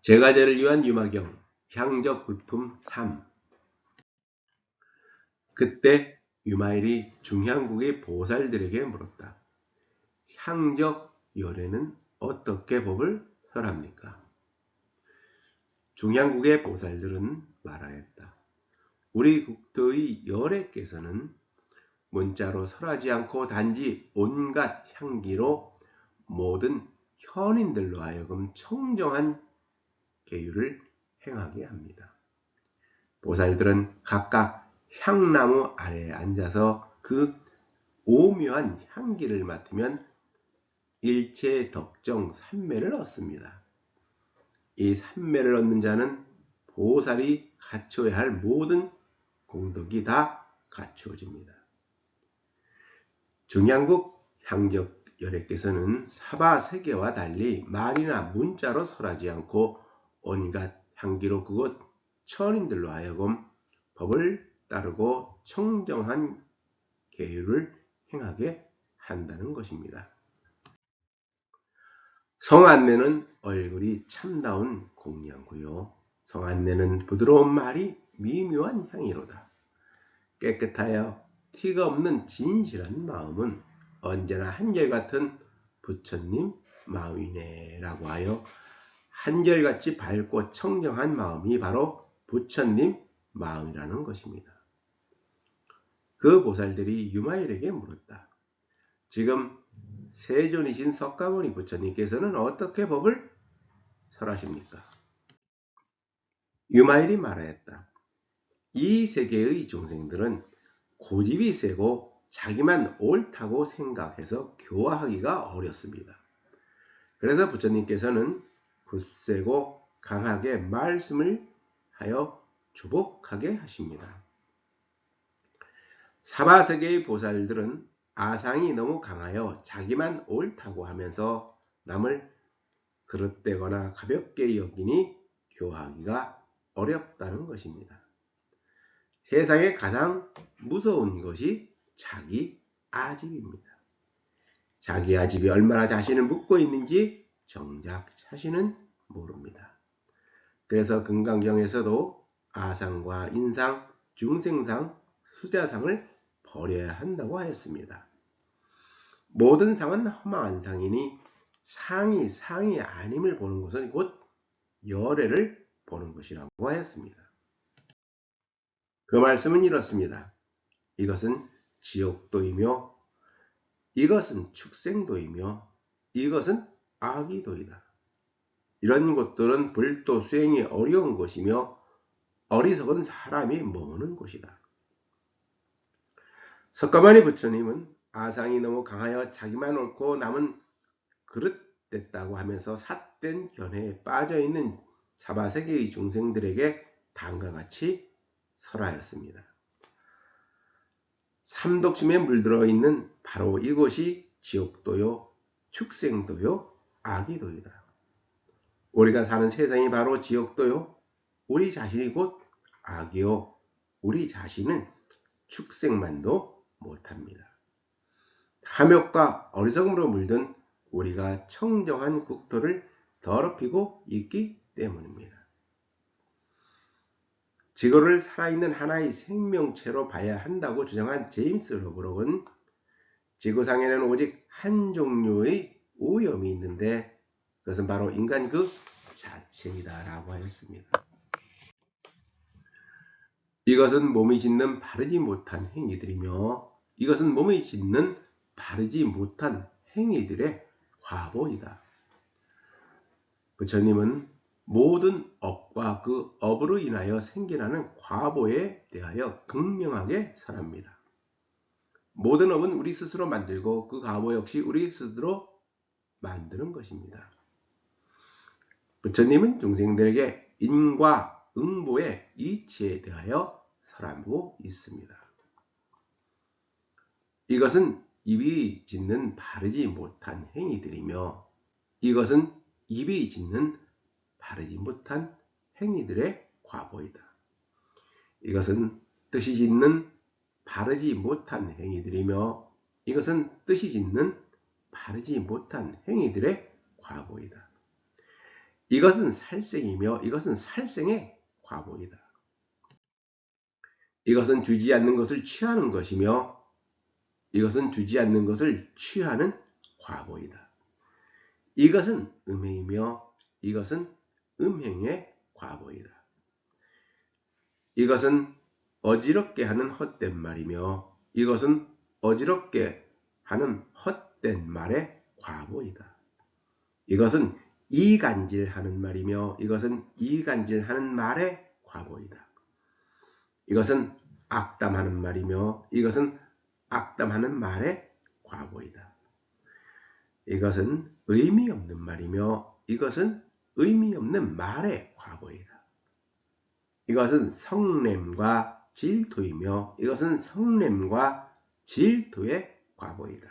제과제를 위한 유마경 향적 불품 3. 그때 유마일이 중향국의 보살들에게 물었다. 향적 열에는 어떻게 법을 설합니까? 중향국의 보살들은 말하였다. 우리 국토의 열애께서는 문자로 설하지 않고 단지 온갖 향기로 모든 현인들로 하여금 청정한 계율을 행하게 합니다. 보살들은 각각 향나무 아래에 앉아서 그 오묘한 향기를 맡으면 일체 덕정 삼매를 얻습니다. 이 삼매를 얻는 자는 보살이 갖춰야 할 모든 공덕이 다 갖추어집니다. 중향국 향적 열애께서는 사바세계와 달리 말이나 문자로 설하지 않고 온갖 향기로 그곳 천인들로 하여금 법을 따르고 청정한 계율을 행하게 한다는 것입니다. 성안내는 얼굴이 참다운 공양구요. 성안내는 부드러운 말이 미묘한 향이로다. 깨끗하여 티가 없는 진실한 마음은 언제나 한결같은 부처님 마음이네 라고 하여 한결같이 밝고 청정한 마음이 바로 부처님 마음이라는 것입니다. 그 보살들이 유마일에게 물었다. 지금 세존이신 석가모니 부처님께서는 어떻게 법을 설하십니까? 유마일이 말하였다. 이 세계의 중생들은 고집이 세고 자기만 옳다고 생각해서 교화하기가 어렵습니다. 그래서 부처님께서는 굳세고 강하게 말씀을 하여 주복하게 하십니다. 사바세계의 보살들은 아상이 너무 강하여 자기만 옳다고 하면서 남을 그릇되거나 가볍게 여기니 교화하기가 어렵다는 것입니다. 세상에 가장 무서운 것이 자기 아집입니다. 자기 아집이 얼마나 자신을 묶고 있는지 정작 자신은 모릅니다. 그래서 금강경에서도 아상과 인상, 중생상, 수자상을 버려야 한다고 하였습니다. 모든 상은 허망한 상이니 상이 상이 아님을 보는 것은 곧 열애를 보는 것이라고 하였습니다. 그 말씀은 이렇습니다. 이것은 지옥도이며 이것은 축생도이며 이것은 악의도이다. 이런 것들은 불도 수행이 어려운 것이며 어리석은 사람이 머무는 곳이다. 석가모니 부처님은 아상이 너무 강하여 자기만 옳고 남은 그릇됐다고 하면서 삿된 견해에 빠져있는 사바세계의 중생들에게 다음과 같이 설하였습니다. 삼독심에 물들어 있는 바로 이것이 지옥도요, 축생도요, 악의도이다. 우리가 사는 세상이 바로 지옥도요, 우리 자신이 곧 악이요, 우리 자신은 축생만도 못합니다. 탐욕과 어리석음으로 물든 우리가 청정한 국토를 더럽히고 있기 때문입니다. 지구를 살아있는 하나의 생명체로 봐야 한다고 주장한 제임스 로브록은 지구상에는 오직 한 종류의 오염이 있는데 그것은 바로 인간 그 자체이다 라고 하였습니다. 이것은 몸이 짓는 바르지 못한 행위들이며 이것은 몸이 짓는 바르지 못한 행위들의 과보이다. 부처님은 모든 업과 그 업으로 인하여 생겨나는 과보에 대하여 극명하게 설합니다. 모든 업은 우리 스스로 만들고 그 과보 역시 우리 스스로 만드는 것입니다. 부처님은 중생들에게 인과 응보의 이치에 대하여 설하고 있습니다. 이것은 입이 짓는 바르지 못한 행위들이며 이것은 입이 짓는 바르지 못한 행위들의 과보이다. 이것은 뜻이 짓는 바르지 못한 행위들이며 이것은 뜻이 짓는 바르지 못한 행위들의 과보이다. 이것은 살생이며 이것은 살생의 과보이다. 이것은 주지 않는 것을 취하는 것이며 이것은 주지 않는 것을 취하는 과보이다. 이것은 음행이며 이것은 음행의 과보이다. 이것은 어지럽게 하는 헛된 말이며 이것은 어지럽게 하는 헛된 말의 과보이다. 이것은 이간질하는 말이며 이것은 이간질하는 말의 과보이다. 이것은 악담하는 말이며 이것은 악담하는 말의 과보이다. 이것은 의미 없는 말이며 이것은 의미 없는 말의 과보이다. 이것은 성냄과 질투이며 이것은 성냄과 질투의 과보이다.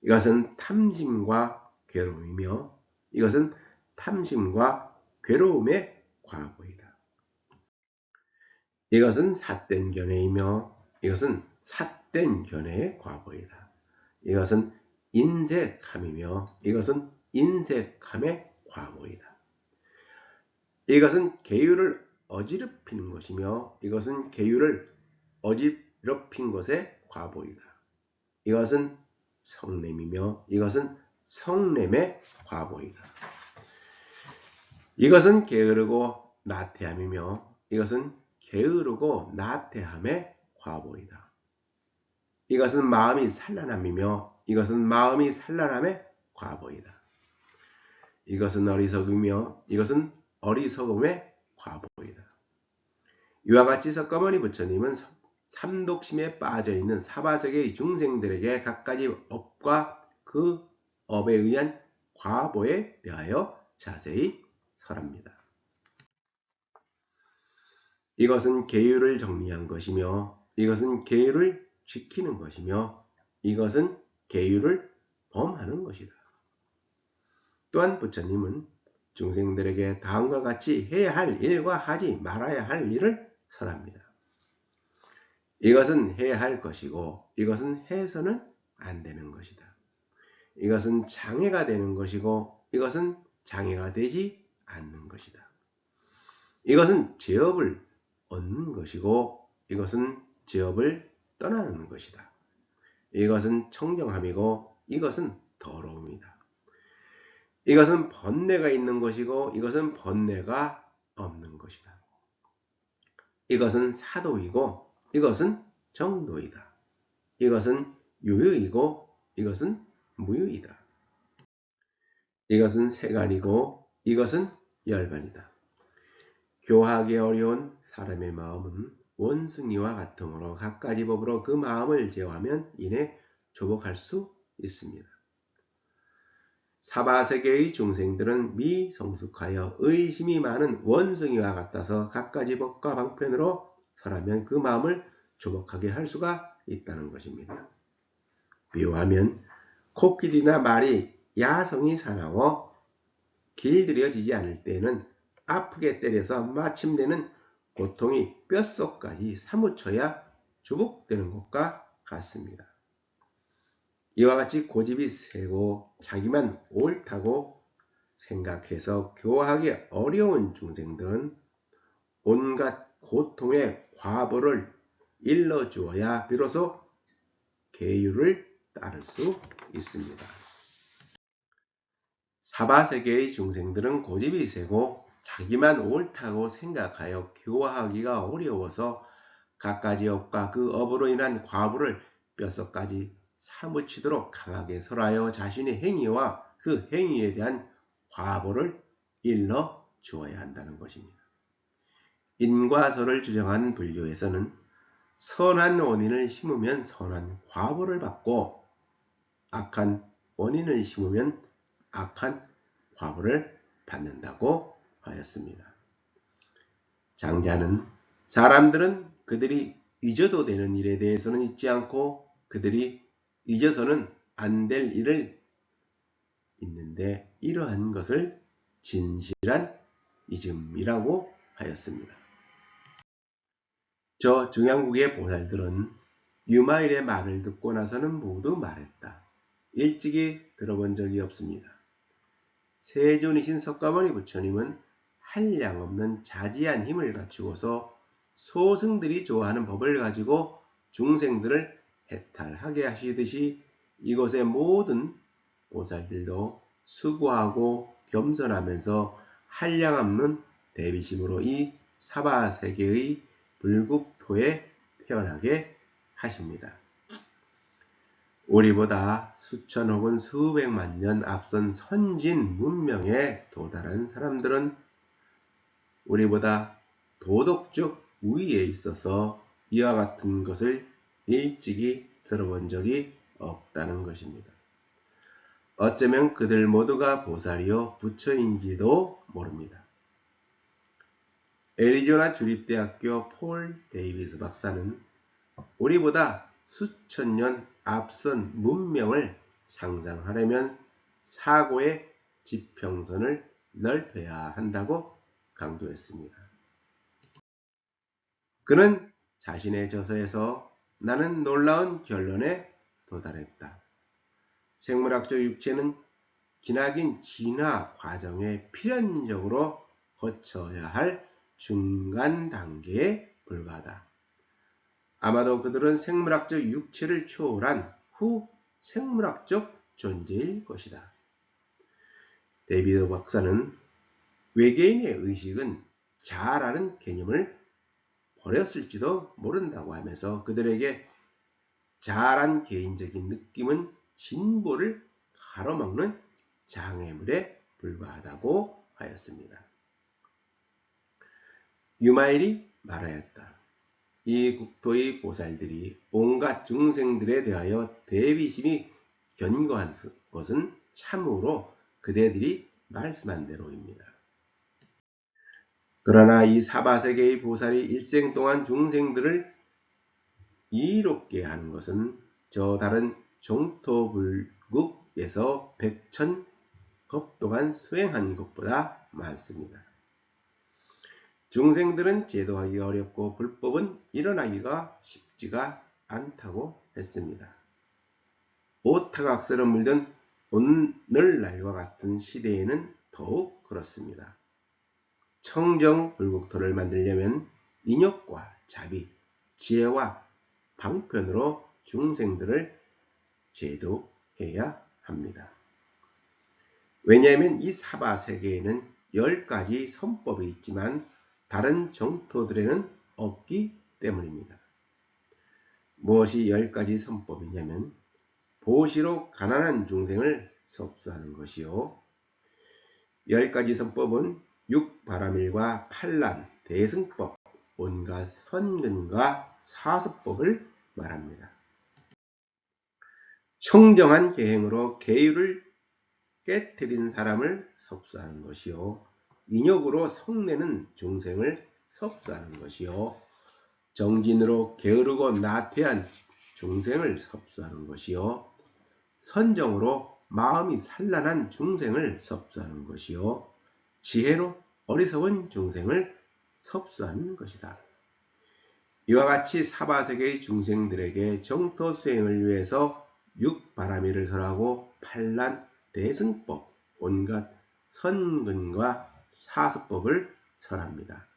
이것은 탐심과 괴로움이며 이것은 탐심과 괴로움의 과보이다. 이것은 삿된 견해이며 이것은 삿된 견해의 과보이다. 이것은 인색함이며 이것은 인색함의 과보이다. 이것은 계율을 어지럽히는 것이며 이것은 계율을 어지럽힌 것의 과보이다. 이것은 성냄이며 이것은 성냄의 과보이다. 이것은 게으르고 나태함이며 이것은 게으르고 나태함의 과보이다. 이것은 마음이 산란함이며 이것은 마음이 산란함의 과보이다. 이것은 어리석음이며 이것은 어리석음의 과보이다. 이와 같이 석가모니 부처님은 삼독심에 빠져있는 사바세계의 중생들에게 갖가지 업과 그 업에 의한 과보에 대하여 자세히 설합니다. 이것은 계율을 정리한 것이며 이것은 계율을 지키는 것이며 이것은 계율을 범하는 것이다. 또한 부처님은 중생들에게 다음과 같이 해야 할 일과 하지 말아야 할 일을 설합니다. 이것은 해야 할 것이고 이것은 해서는 안 되는 것이다. 이것은 장애가 되는 것이고 이것은 장애가 되지 않는 것이다. 이것은 죄업을 얻는 것이고 이것은 죄업을 떠나는 것이다. 이것은 청정함이고 이것은 더러움이다. 이것은 번뇌가 있는 것이고 이것은 번뇌가 없는 것이다. 이것은 사도이고 이것은 정도이다. 이것은 유유이고 이것은 무유이다. 이것은 세간이고 이것은 열반이다. 교하기 어려운 사람의 마음은 원숭이와 같으므로 갖가지 법으로 그 마음을 제어하면 이내 조복할 수 있습니다. 사바세계의 중생들은 미성숙하여 의심이 많은 원숭이와 같아서 갖가지 법과 방편으로 설하면 그 마음을 조복하게 할 수가 있다는 것입니다. 비유하면 코끼리나 말이 야성이 사나워 길들여지지 않을 때에는 아프게 때려서 마침내는 고통이 뼛속까지 사무쳐야 조복되는 것과 같습니다. 이와 같이 고집이 세고 자기만 옳다고 생각해서 교화하기 어려운 중생들은 온갖 고통의 과보를 일러주어야 비로소 계율을 따를 수 있습니다. 사바세계의 중생들은 고집이 세고 자기만 옳다고 생각하여 교화하기가 어려워서 갖가지 업과 그 업으로 인한 과보를 뼛속까지 사무치도록 강하게 설하여 자신의 행위와 그 행위에 대한 과보를 일러 주어야 한다는 것입니다. 인과설을 주장하는 불교에서는 선한 원인을 심으면 선한 과보를 받고 악한 원인을 심으면 악한 과보를 받는다고 하였습니다. 장자는 사람들은 그들이 잊어도 되는 일에 대해서는 잊지 않고 그들이 잊어서는 안 될 일을 잊는데 이러한 것을 진실한 잊음이라고 하였습니다. 저 중앙국의 보살들은 유마일의 말을 듣고 나서는 모두 말했다. 일찍이 들어본 적이 없습니다. 세존이신 석가모니 부처님은 한량없는 자지한 힘을 갖추고서 소승들이 좋아하는 법을 가지고 중생들을 해탈하게 하시듯이 이곳의 모든 보살들도 수고하고 겸손하면서 한량없는 대비심으로 이 사바세계의 불국토에 태어나게 하십니다. 우리보다 수천 혹은 수백만 년 앞선 선진 문명에 도달한 사람들은 우리보다 도덕적 우위에 있어서 이와 같은 것을 일찍이 들어본 적이 없다는 것입니다. 어쩌면 그들 모두가 보살이요 부처인지도 모릅니다. 애리조나 주립대학교 폴 데이비스 박사는 우리보다 수천 년 앞선 문명을 상상하려면 사고의 지평선을 넓혀야 한다고 강조했습니다. 그는 자신의 저서에서 나는 놀라운 결론에 도달했다. 생물학적 육체는 기나긴 진화 과정에 필연적으로 거쳐야 할 중간 단계에 불과하다. 아마도 그들은 생물학적 육체를 초월한 후 생물학적 존재일 것이다. 데이비드 박사는 외계인의 의식은 자아라는 개념을 버렸을지도 모른다고 하면서 그들에게 자아란 개인적인 느낌은 진보를 가로막는 장애물에 불과하다고 하였습니다. 유마일이 말하였다. 이 국토의 보살들이 온갖 중생들에 대하여 대비심이 견고한 것은 참으로 그대들이 말씀한 대로입니다. 그러나 이 사바세계의 보살이 일생 동안 중생들을 이롭게 하는 것은 저 다른 종토불국에서 백천겁 동안 수행한 것보다 많습니다. 중생들은 제도하기 어렵고 불법은 일어나기가 쉽지가 않다고 했습니다. 오타각스로 물든 오늘날과 같은 시대에는 더욱 그렇습니다. 청정불국토를 만들려면 인욕과 자비, 지혜와 방편으로 중생들을 제도해야 합니다. 왜냐하면 이 사바세계에는 10가지 선법이 있지만 다른 정토들에는 없기 때문입니다. 무엇이 10가지 선법이냐면 보시로 가난한 중생을 섭수하는 것이요. 10가지 선법은 육바라밀과 판란, 대승법, 온갖 선근과 사수법을 말합니다. 청정한 계행으로 계율을 깨트린 사람을 섭수하는 것이요. 인욕으로 성내는 중생을 섭수하는 것이요. 정진으로 게으르고 나태한 중생을 섭수하는 것이요. 선정으로 마음이 산란한 중생을 섭수하는 것이요. 지혜로 어리석은 중생을 섭수하는 것이다. 이와 같이 사바세계의 중생들에게 정토 수행을 위해서 육바라밀을 설하고 판란, 대승법, 온갖 선근과 사수법을 설합니다.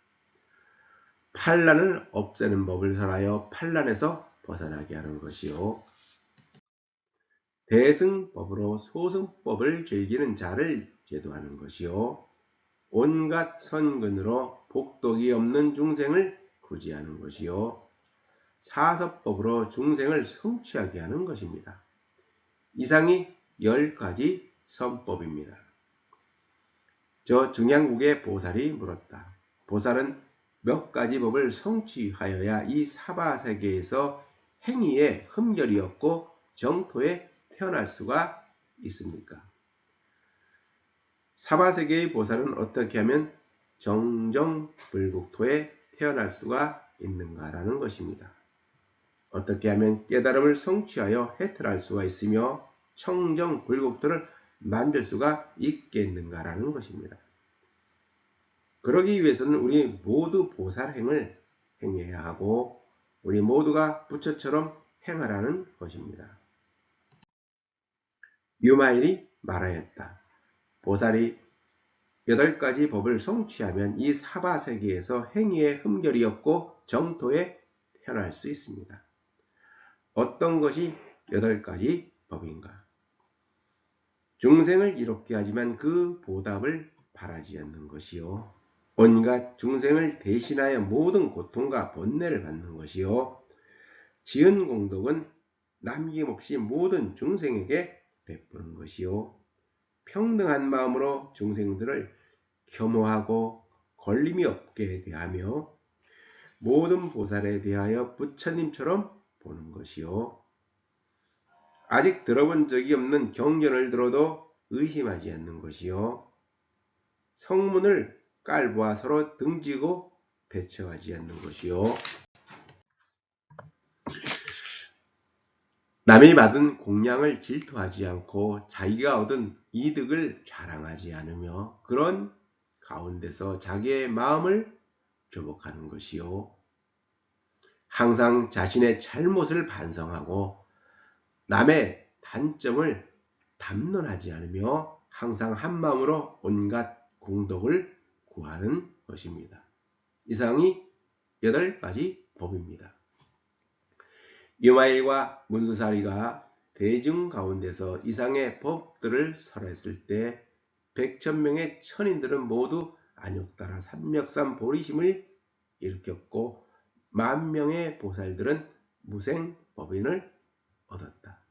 판란을 없애는 법을 설하여 판란에서 벗어나게 하는 것이요. 대승법으로 소승법을 즐기는 자를 제도하는 것이요. 온갖 선근으로 복덕이 없는 중생을 구제하는 것이요. 사서법으로 중생을 성취하게 하는 것입니다. 이상이 10가지 선법입니다. 저 중양국의 보살이 물었다. 보살은 몇 가지 법을 성취하여야 이 사바세계에서 행위에 흠결이 없고 정토에 태어날 수가 있습니까? 사바세계의 보살은 어떻게 하면 정정불국토에 태어날 수가 있는가라는 것입니다. 어떻게 하면 깨달음을 성취하여 해탈할 수가 있으며 청정불국토를 만들 수가 있겠는가라는 것입니다. 그러기 위해서는 우리 모두 보살행을 행해야 하고 우리 모두가 부처처럼 행하라는 것입니다. 유마일이 말하였다. 보살이 8가지 법을 성취하면 이 사바세계에서 행위에 흠결이 없고 정토에 편할 수 있습니다. 어떤 것이 8가지 법인가? 중생을 이롭게 하지만 그 보답을 바라지 않는 것이요. 온갖 중생을 대신하여 모든 고통과 번뇌를 받는 것이요. 지은 공덕은 남김없이 모든 중생에게 베푸는 것이요. 평등한 마음으로 중생들을 겸허하고 걸림이 없게 대하며 모든 보살에 대하여 부처님처럼 보는 것이요. 아직 들어본 적이 없는 경전을 들어도 의심하지 않는 것이요. 성문을 깔보아 서로 등지고 배척하지 않는 것이요. 남이 받은 공양을 질투하지 않고 자기가 얻은 이득을 자랑하지 않으며 그런 가운데서 자기의 마음을 교복하는 것이요. 항상 자신의 잘못을 반성하고 남의 단점을 담론하지 않으며 항상 한마음으로 온갖 공덕을 구하는 것입니다. 이상이 8가지 법입니다. 유마일과 문수사리가 대중 가운데서 이상의 법들을 설했을 때 백천명의 천인들은 모두 안욕따라 삼력삼 보리심을 일으켰고 만명의 보살들은 무생법인을 얻었다.